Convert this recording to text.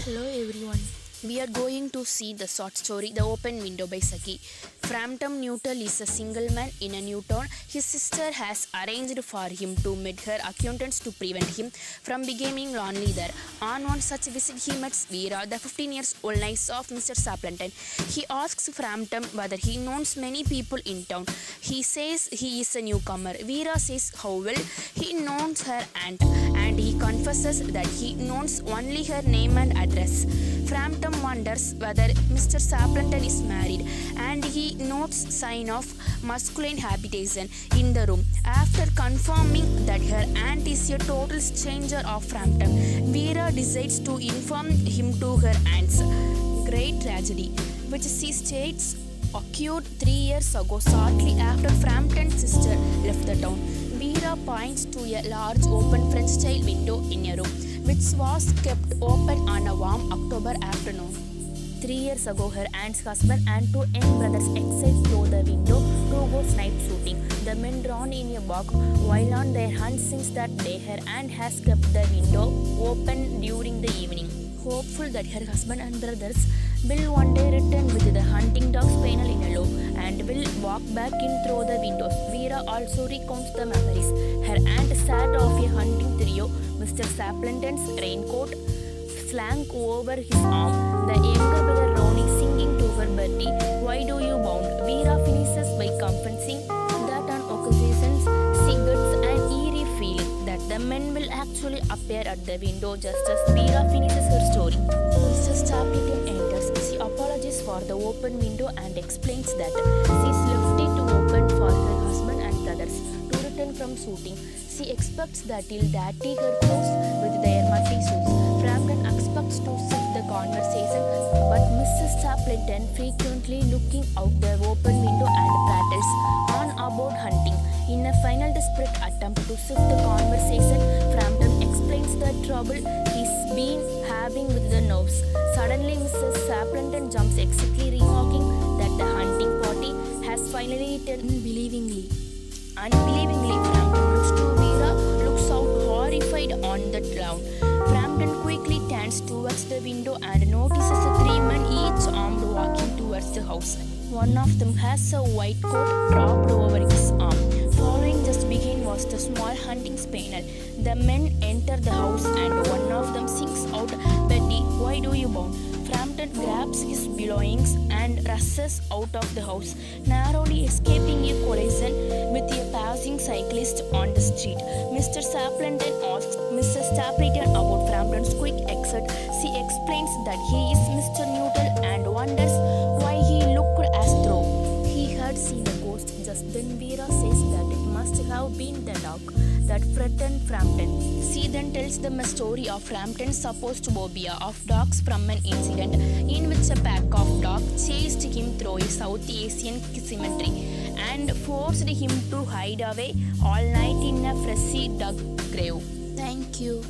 Hello everyone. We are going to see the short story The Open Window by Saki. Frampton Newton is a single man in a new town. His sister has arranged for him to meet her acquaintance to prevent him from becoming lonely there. On one such visit he meets Vera, the 15-year-old niece of Mr. Saplington. He asks Frampton whether he knows many people in town. He says he is a newcomer. Vera says how well he knows her aunt, and he confesses that he knows only her name and address. Frampton wonders whether Mr. Saplington is married, and he notes sign of masculine habitation in the room. After confirming that her aunt is a total stranger of Frampton, Vera decides to inform him to her aunt's great tragedy, which she states occurred 3 years ago, shortly after Frampton's sister left the town. Vera points to a large open French-style window in a room, which was kept open on a warm October afternoon. 3 years ago, her aunt's husband and two young brothers exit through the window to go snipe shooting. The men drawn in a box while on their hunt since that day. Her aunt has kept the window open during the evening, hopeful that her husband and brothers will one day return with the hunting dog's panel in a low and will walk back in through the windows. Vera also recounts the memories. Her aunt sat off a hunting trio. Mr. Saplington's raincoat slung over his arm. The younger brother Ronnie singing to her Bertie, "Why do you bound?" Vera finishes by confessing that on occasions she gets an eerie feeling that the men will actually appear at the window just as Vera finishes her story. Mr. Stapleton enters. She apologizes for the open window and explains that she's left it open for her husband and brothers to return from shooting. She expects that he'll dirty her clothes with their muddy shoes. Frampton expects to shift the conversation, but Mrs. Stapleton frequently looking out the open window and prattles on about hunting. In a final desperate attempt to shift the conversation, Frampton explains the trouble he's been having with the nerves. Suddenly, Mrs. Stapleton jumps exactly, remarking that the hunting party has finally returned. Unbelievingly, Frampton looks out horrified on the ground. Frampton quickly turns towards the window and notices the three men, each armed, walking towards the house. One of them has a white coat dropped over his arm. Following just behind was the small hunting spaniel. The men enter the house and one of them sings out, "Betty, why do you bound?" Frampton grabs his belongings and rushes out of the house, narrowly escaping a collision with a passing cyclist on the street. Mr. Saplington asks Mrs. Stapleton about Frampton's quick exit. She explains that he is Mr. Newton and wonders why he looked as though he had seen a ghost. Just then Vera says that it must have been the dog that threatened Frampton. She then tells them a story of Frampton's supposed phobia of dogs from an incident in which a pack of dogs chased him through a South Asian cemetery and forced him to hide away all night in a freshly dug grave. Thank you.